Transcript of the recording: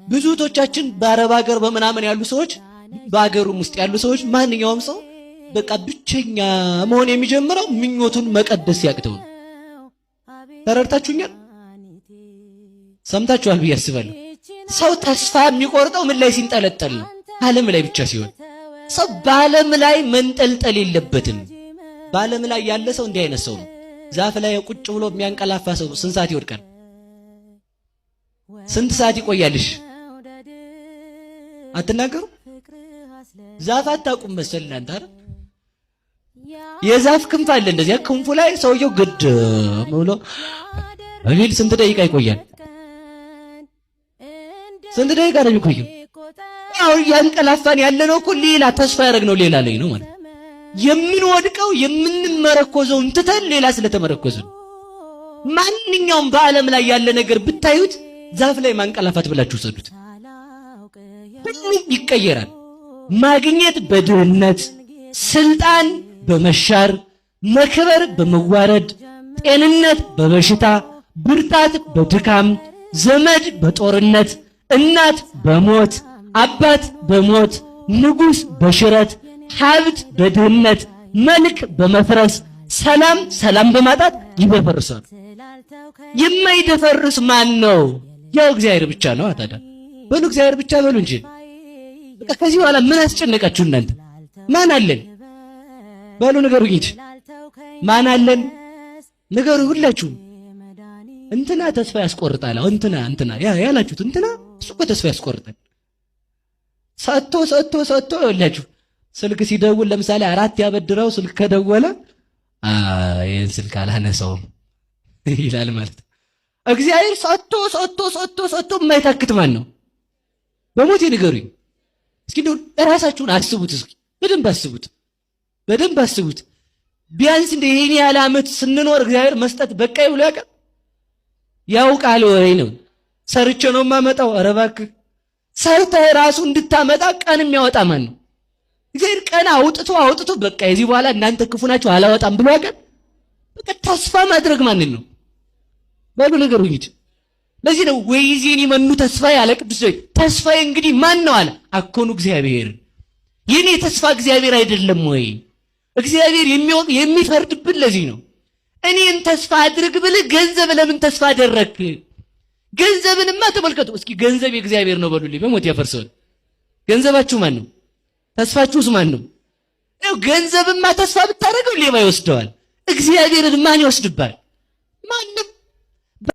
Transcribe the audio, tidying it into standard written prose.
ብዙቶቻችን በአረብ ሀገር በመናመን ያሉ ሰዎች በአገሩም ውስጥ ያሉ ሰዎች ማንኛውም ሰው በቃ ብቸኛ መሆን የሚጀምረው ምኞቱን መቀደስ ያቅተው ነው። ተረድታችሁኛል? ሰምታችኋል ብዬ አስባለሁ። ሰው ተስፋ የሚቆርጠው ምን ላይ ሲንጠለጠል ነው? ዓለም ላይ ብቻ ሲሆን። ሰው በዓለም ላይ መንጠልጠል የለበትም። በዓለም ላይ ያለ ሰው እንዲህ አይነት ሰው ነው። ዛፍ ላይ ቁጭ ብሎ የሚያንቀላፋ ሰው ስንት ሰዓት ይወድቃል? ስንት ሰዓት ይቆያልሽ? አትናገሩ? ዛፍ አታውቁም መሰል እናንተ አይደል? የዛፍ ክንፍ አለ። እንደዚያ ክንፉ ላይ ሰውየው ግድ ብሎ እቢል ስንት ደቂቃ ይቆያል? ስንት ደቂቃ ነው የሚቆየው? ያው ያንቀላፋን ያለነው እኮ ሌላ ተስፋ ያደረግነው ሌላ ላይ ነው ማለት። የምንወድቀው የምንመረኮዘው እንትተን ሌላ ስለተመረኮዝን። ማንኛውም በዓለም ላይ ያለ ነገር ብታዩት ዛፍ ላይ ማንቀላፋት ብላችሁ ሰዱት፣ ሁሉም ይቀየራል። ማግኘት በድህነት፣ ስልጣን በመሻር፣ መክበር በመዋረድ፣ ጤንነት በበሽታ፣ ብርታት በድካም፣ ዘመድ በጦርነት፣ እናት በሞት፣ አባት በሞት፣ ንጉሥ በሽረት፣ ሀብት በድህነት፣ መልክ በመፍረስ፣ ሰላም በማጣት ይደፈርሳል። የማይደፈርስ ማን ነው? ያው እግዚአብሔር ብቻ ነው። ታዲያ በሉ እግዚአብሔር ብቻ በሉ እንጂ። በቃ ከዚህ በኋላ ምን አስጨነቃችሁ እናንተ? ማን አለን? በሉ ንገሩኝ እንጂ ማን አለን? ንገሩ ሁላችሁ። እንትና ተስፋ ያስቆርጣል። እንትና ያላችሁት እንትና እሱ እኮ ተስፋ ያስቆርጣል። ሰጥቶ ይላችሁ ስልክ ሲደውል ለምሳሌ 4 ያበድረው ስልክ ከደወለ ይሄን ስልክ አላነሳውም ይላል ማለት ነው። እግዚአብሔር ሰጥቶ የማይታክት ማን ነው? በሞት ንገሩኝ እስኪ። ራሳችሁን አስቡት እስኪ፣ በደንብ አስቡት። ቢያንስ እንደ ይሄን ያህል ዓመት ስንኖር እግዚአብሔር መስጠት በቃይ ብሎ ያውቃል ወይ ነው? ሰርቼ ነው የማመጣው? ኧረ እባክህ ሰርተህ ራሱ እንድታመጣ ቀን የሚያወጣ ማን ነው? እግዚአብሔር ቀን አውጥቶ በቃ የዚህ በኋላ እናንተ ክፉ ናችሁ አላወጣም ብሎ ያውቃል። በቃ ተስፋ ማድረግ ማንን ነው? በሉ ንገሩኝ እንጂ። ለዚህ ነው ወይዚኒ መኑ ተስፋ ያለ ቅዱስ ዳዊት። ተስፋዬ እንግዲህ ማን ነው አለ? አኮኑ እግዚአብሔር። የኔ ተስፋ እግዚአብሔር አይደለም ወይ? እግዚአብሔር የሚፈርድብን ለዚህ ነው። እኔን ተስፋ አድርግ ብለህ ገንዘብ ለምን ተስፋ አደረክ? ገንዘብንማ ተመልከቱ እስኪ። ገንዘብ የእግዚአብሔር ነው በሉልኝ፣ በሞት ያፈርሰዋል። ገንዘባችሁ ማን ነው? ተስፋችሁስ ማን ነው? ገንዘብማ ተስፋ ብታደርገው ሌባ ይወስደዋል። እግዚአብሔርን ማን ይወስድባል? ማንም